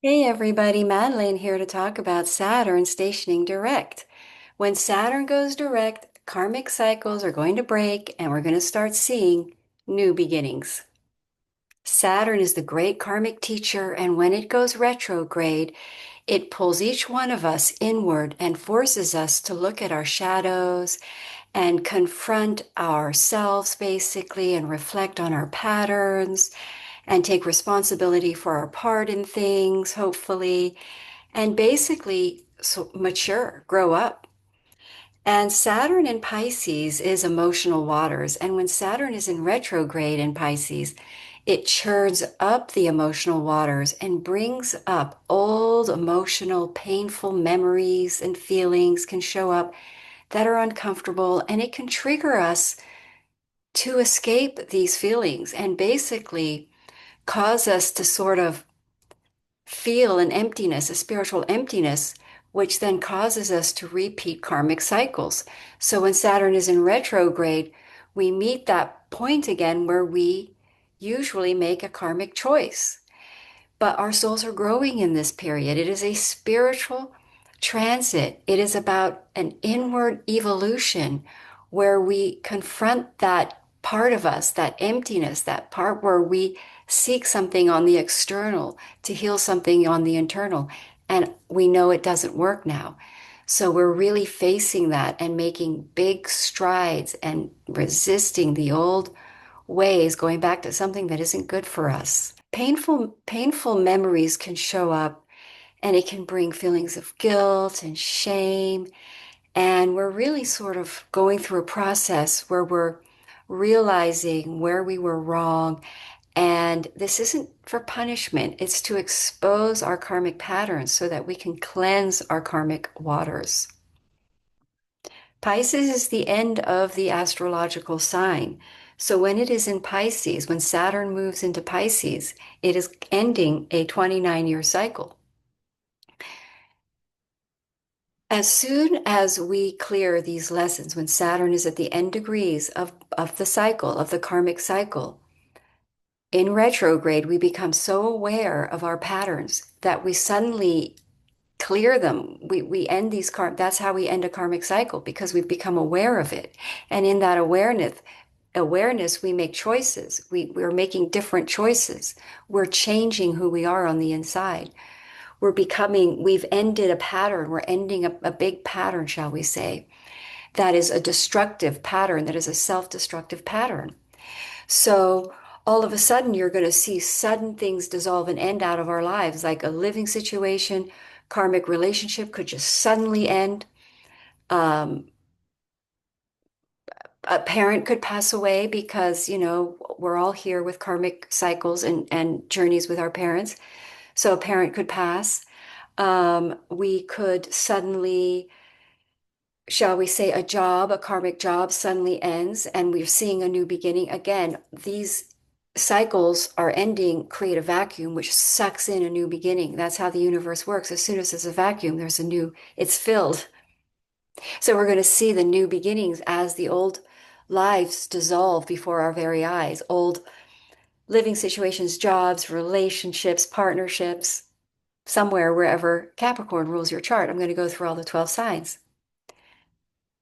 Hey everybody, Madeline here to talk about Saturn stationing direct. When Saturn goes direct, karmic cycles are going to break and we're going to start seeing new beginnings. Saturn is the great karmic teacher, and when it goes retrograde, it pulls each one of us inward and forces us to look at our shadows and confront ourselves basically and reflect on our patterns and take responsibility for our part in things, hopefully, and basically mature, grow up. And Saturn in Pisces is emotional waters. And when Saturn is in retrograde in Pisces, it churns up the emotional waters and brings up old emotional, painful memories and feelings can show up that are uncomfortable. And it can trigger us to escape these feelings and basically cause us to sort of feel an emptiness, a spiritual emptiness, which then causes us to repeat karmic cycles. So when Saturn is in retrograde, we meet that point again where we usually make a karmic choice. But our souls are growing in this period. It is a spiritual transit. It is about an inward evolution where we confront that part of us, that emptiness, that part where we seek something on the external to heal something on the internal. And we know it doesn't work now. So we're really facing that and making big strides and resisting the old ways, going back to something that isn't good for us. Painful memories can show up and it can bring feelings of guilt and shame. And we're really sort of going through a process where we're realizing where we were wrong. And this isn't for punishment, it's to expose our karmic patterns so that we can cleanse our karmic waters. Pisces is the end of the astrological sign. So when it is in Pisces, when Saturn moves into Pisces, it is ending a 29-year cycle. As soon as we clear these lessons, when Saturn is at the end degrees of the cycle, of the karmic cycle, in retrograde, we become so aware of our patterns that we suddenly clear them. We end that's how we end a karmic cycle because we've become aware of it. And in that awareness, we make choices. We're making different choices. We're changing who we are on the inside. We've ended a pattern. We're ending a big pattern, shall we say, that is a destructive pattern, that is a self-destructive pattern. So all of a sudden, you're going to see sudden things dissolve and end out of our lives, like a living situation, karmic relationship could just suddenly end. Um, a parent could pass away because, we're all here with karmic cycles and journeys with our parents. So a parent could pass. We could suddenly, shall we say, a karmic job suddenly ends and we're seeing a new beginning. Again, these cycles are ending, create a vacuum, which sucks in a new beginning. That's how the universe works. As soon as there's a vacuum, it's filled. So we're going to see the new beginnings as the old lives dissolve before our very eyes. Old living situations, jobs, relationships, partnerships, somewhere, wherever Capricorn rules your chart. I'm going to go through all the 12 signs.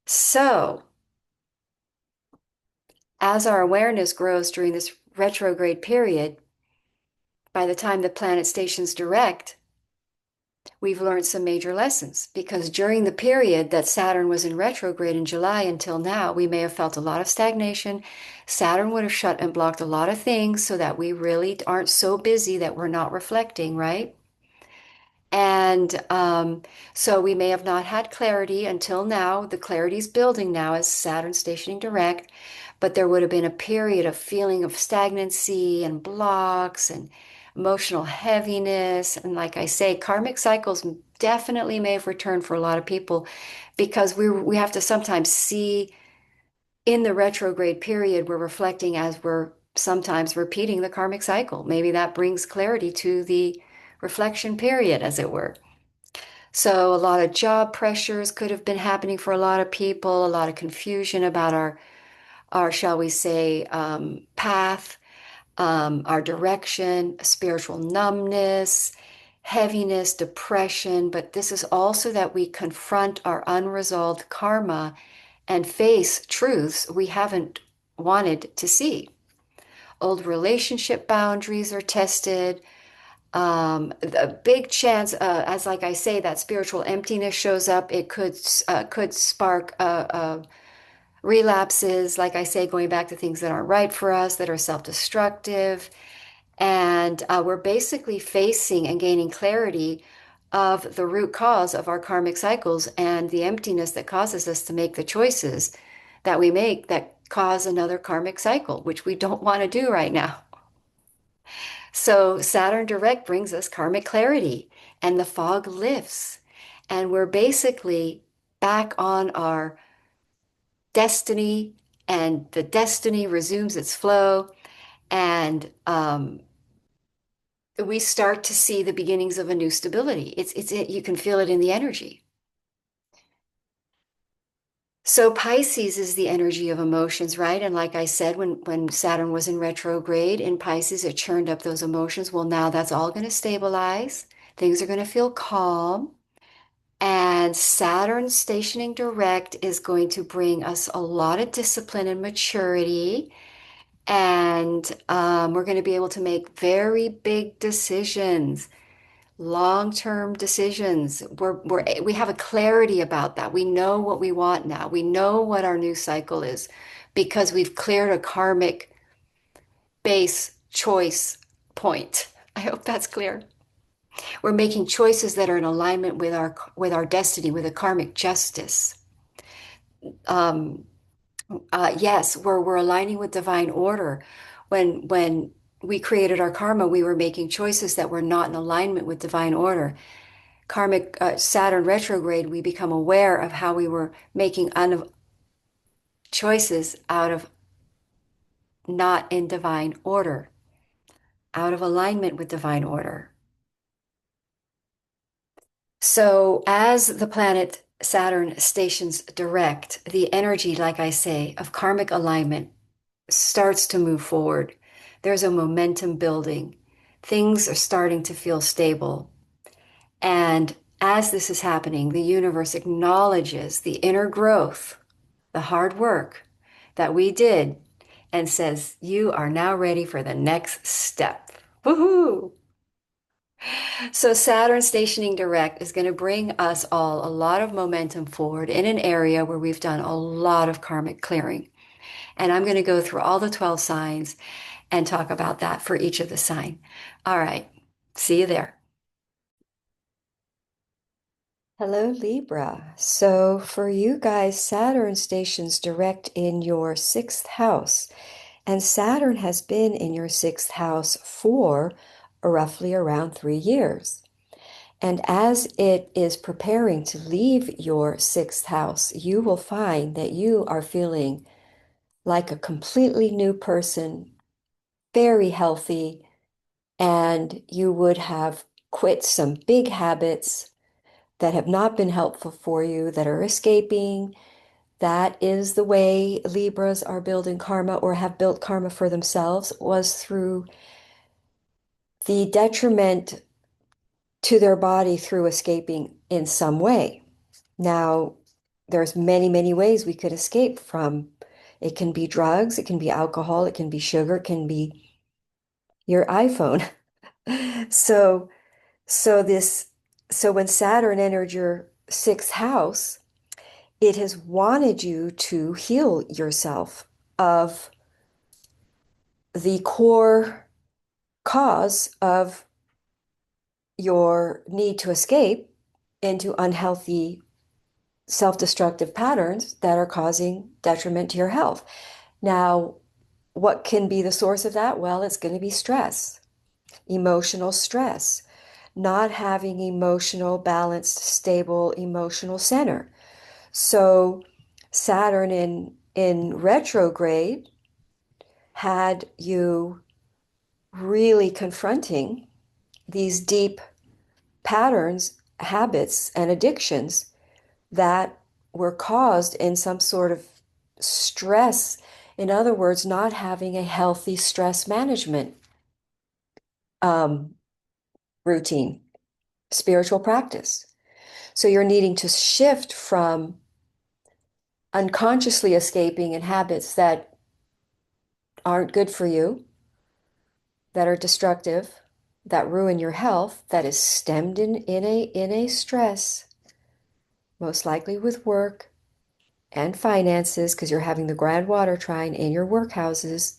So, as our awareness grows during this retrograde period, by the time the planet stations direct, we've learned some major lessons because during the period that Saturn was in retrograde in July until now, we may have felt a lot of stagnation. Saturn would have shut and blocked a lot of things so that we really aren't so busy that we're not reflecting, right? And so we may have not had clarity until now. The clarity is building now as Saturn stationing direct, but there would have been a period of feeling of stagnancy and blocks and emotional heaviness. And like I say, karmic cycles definitely may have returned for a lot of people because we have to sometimes see in the retrograde period, we're reflecting as we're sometimes repeating the karmic cycle. Maybe that brings clarity to the reflection period, as it were. So a lot of job pressures could have been happening for a lot of people, a lot of confusion about our shall we say, path, our direction, spiritual numbness, heaviness, depression, but this is also that we confront our unresolved karma and face truths we haven't wanted to see. Old relationship boundaries are tested. The big chance, as like I say, that spiritual emptiness shows up. It could spark relapses, like I say, going back to things that aren't right for us, that are self-destructive. And we're basically facing and gaining clarity of the root cause of our karmic cycles and the emptiness that causes us to make the choices that we make that cause another karmic cycle, which we don't want to do right now. So Saturn direct brings us karmic clarity and the fog lifts. And we're basically back on our destiny, and the destiny resumes its flow. And we start to see the beginnings of a new stability. You can feel it in the energy. So Pisces is the energy of emotions, right? And like I said, when Saturn was in retrograde in Pisces, it churned up those emotions. Well, now that's all going to stabilize. Things are going to feel calm. And Saturn stationing direct is going to bring us a lot of discipline and maturity. And we're going to be able to make very big decisions, long-term decisions. We have a clarity about that. We know what we want now. We know what our new cycle is because we've cleared a karmic base choice point. I hope that's clear. We're making choices that are in alignment with our destiny, with a karmic justice. Um, yes, we're aligning with divine order. When we created our karma, we were making choices that were not in alignment with divine order. Karmic Saturn retrograde, we become aware of how we were making choices out of not in divine order, out of alignment with divine order. So as the planet Saturn stations direct, the energy, like I say, of karmic alignment starts to move forward. There's a momentum building. Things are starting to feel stable. And as this is happening, the universe acknowledges the inner growth, the hard work that we did, and says, you are now ready for the next step. Woohoo! So Saturn stationing direct is going to bring us all a lot of momentum forward in an area where we've done a lot of karmic clearing. And I'm going to go through all the 12 signs and talk about that for each of the sign. All right. See you there. Hello, Libra. So for you guys, Saturn stations direct in your sixth house. And Saturn has been in your sixth house for roughly around 3 years. And as it is preparing to leave your sixth house, you will find that you are feeling like a completely new person, very healthy, and you would have quit some big habits that have not been helpful for you, that are escaping. That is the way Libras are building karma or have built karma for themselves, was through the detriment to their body through escaping in some way. Now, there's many, many ways we could escape from. It can be drugs, it can be alcohol, it can be sugar, it can be your iPhone. So, so this, so when Saturn entered your sixth house, it has wanted you to heal yourself of the core cause of your need to escape into unhealthy self-destructive patterns that are causing detriment to your health. Now, what can be the source of that? Well, it's going to be stress, emotional stress, not having emotional, balanced, stable emotional center. So Saturn in retrograde had you really confronting these deep patterns, habits, and addictions that were caused in some sort of stress. In other words, not having a healthy stress management um, routine. spiritual practice. So you're needing to shift from unconsciously escaping in habits that aren't good for you, that are destructive, that ruin your health, that is stemmed in a stress, most likely with work and finances, because you're having the grand water trine in your workhouses.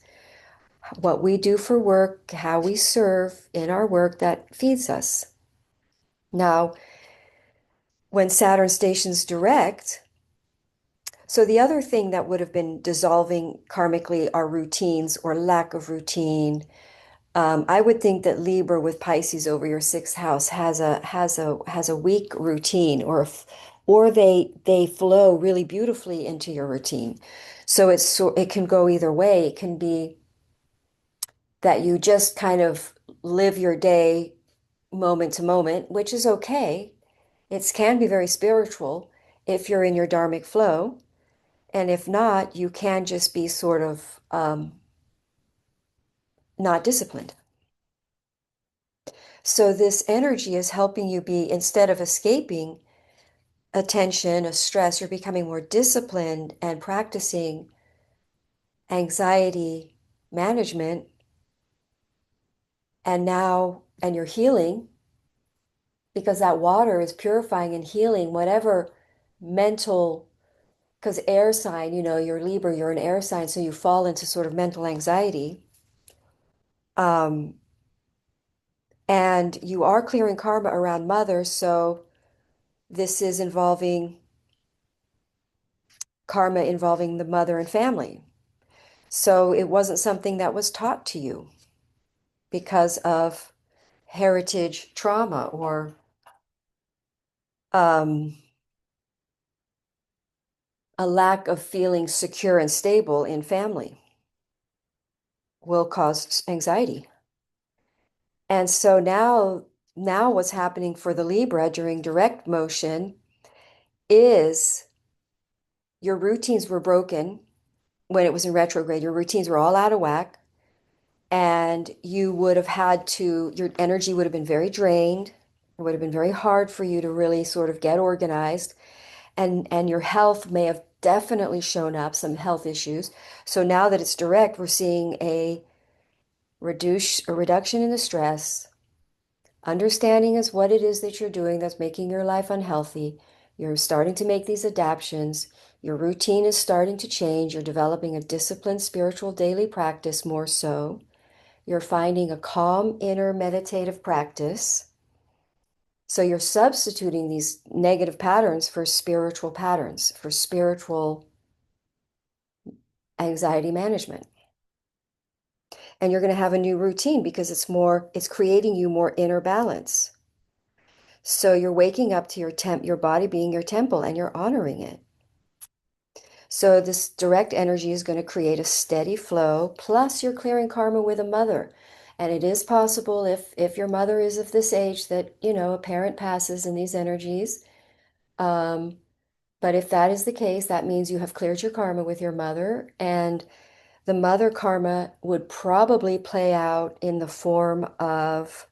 What we do for work, how we serve in our work, that feeds us. Now, when Saturn stations direct, so the other thing that would have been dissolving karmically are routines or lack of routine. I would think that Libra with Pisces over your sixth house has a weak routine, or they flow really beautifully into your routine. So it can go either way. It can be that you just kind of live your day moment to moment, which is okay. It can be very spiritual if you're in your dharmic flow. And if not, you can just be sort of not disciplined. So this energy is helping you be, instead of escaping attention, a stress, you're becoming more disciplined and practicing anxiety management. And you're healing because that water is purifying and healing whatever mental, because air sign, you're Libra, you're an air sign, so you fall into sort of mental anxiety. Um, and you are clearing karma around mother, so this is involving karma involving the mother and family. So it wasn't something that was taught to you because of heritage trauma or um, a lack of feeling secure and stable in family will cause anxiety. And so now what's happening for the Libra during direct motion is your routines were broken when it was in retrograde. Your routines were all out of whack, and you would have had to, your energy would have been very drained. It would have been very hard for you to really sort of get organized. And your health may have definitely shown up, some health issues. So now that it's direct, we're seeing a reduction in the stress. Understanding is what it is that you're doing that's making your life unhealthy. You're starting to make these adaptations. Your routine is starting to change. You're developing a disciplined spiritual daily practice more so. You're finding a calm inner meditative practice. So you're substituting these negative patterns for spiritual patterns, for spiritual anxiety management. And you're going to have a new routine because it's creating you more inner balance. So you're waking up to your body being your temple, and you're honoring it. So this direct energy is going to create a steady flow, plus you're clearing karma with a mother. And it is possible if your mother is of this age that, a parent passes in these energies. Um, but if that is the case, that means you have cleared your karma with your mother, and the mother karma would probably play out in the form of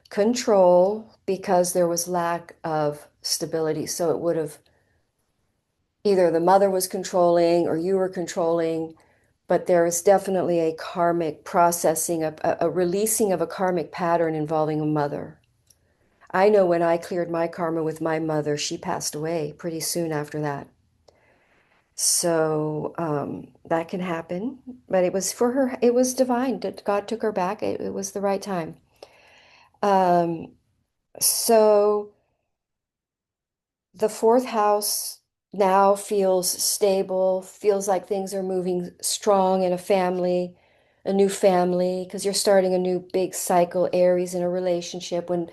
control because there was lack of stability. So it would have either the mother was controlling or you were controlling, but there is definitely a karmic processing, a releasing of a karmic pattern involving a mother. I know when I cleared my karma with my mother, she passed away pretty soon after that. So that can happen, but it was for her, it was divine that God took her back. It was the right time. Um, so the fourth house now feels stable, feels like things are moving strong in a new family, because you're starting a new big cycle, Aries, in a relationship when,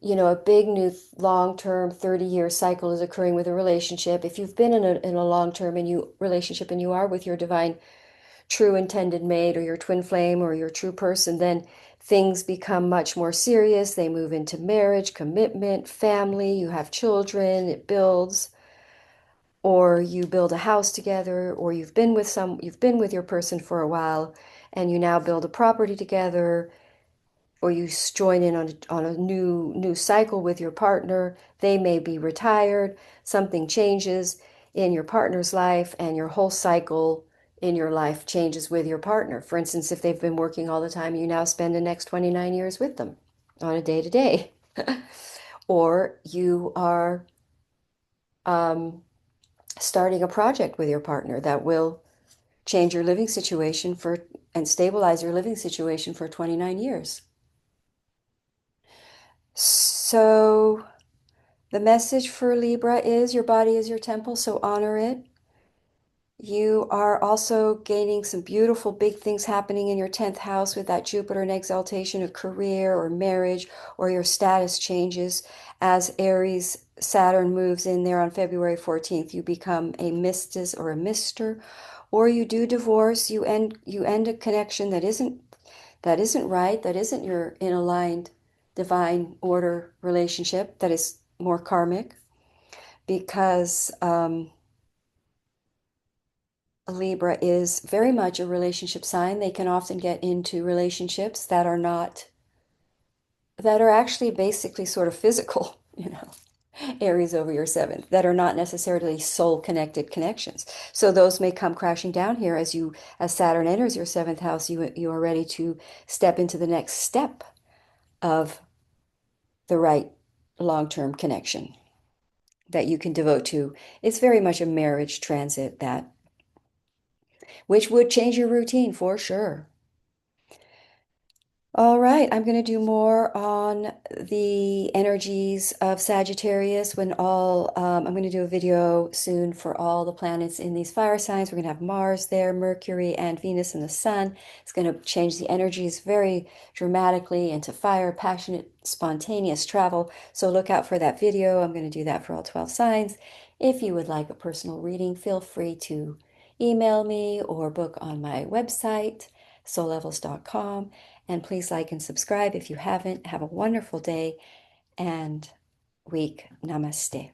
a big new long-term 30-year cycle is occurring with a relationship. If you've been in a long-term relationship and you are with your divine true intended mate or your twin flame or your true person, then things become much more serious. They move into marriage, commitment, family, you have children, it builds, or you build a house together, or you've been with your person for a while and you now build a property together. or you join in on a new cycle with your partner. They may be retired, something changes in your partner's life, and your whole cycle in your life changes with your partner. For instance, if they've been working all the time, you now spend the next 29 years with them on a day to day. Or you are um, starting a project with your partner that will change your living situation for and stabilize your living situation for 29 years. So the message for Libra is your body is your temple, so honor it. You are also gaining some beautiful big things happening in your 10th house with that Jupiter in exaltation of career or marriage, or your status changes as Aries Saturn moves in there on February 14th. You become a Mistus or a Mister, or you do divorce, you end a connection that isn't right, that isn't your in aligned divine order relationship, that is more karmic, because Libra is very much a relationship sign. They can often get into relationships that are actually basically sort of physical, Aries over your seventh, that are not necessarily soul connected connections. So those may come crashing down here as Saturn enters your seventh house. You are ready to step into the next step of the right long-term connection that you can devote to. It's very much a marriage transit, that which would change your routine for sure. All right, I'm going to do more on the energies of Sagittarius I'm going to do a video soon for all the planets in these fire signs. We're going to have Mars there, Mercury, and Venus and the Sun. It's going to change the energies very dramatically into fire, passionate, spontaneous travel. So look out for that video. I'm going to do that for all 12 signs. If you would like a personal reading, feel free to email me or book on my website, soullevels.com. And please like and subscribe if you haven't. Have a wonderful day and week. Namaste.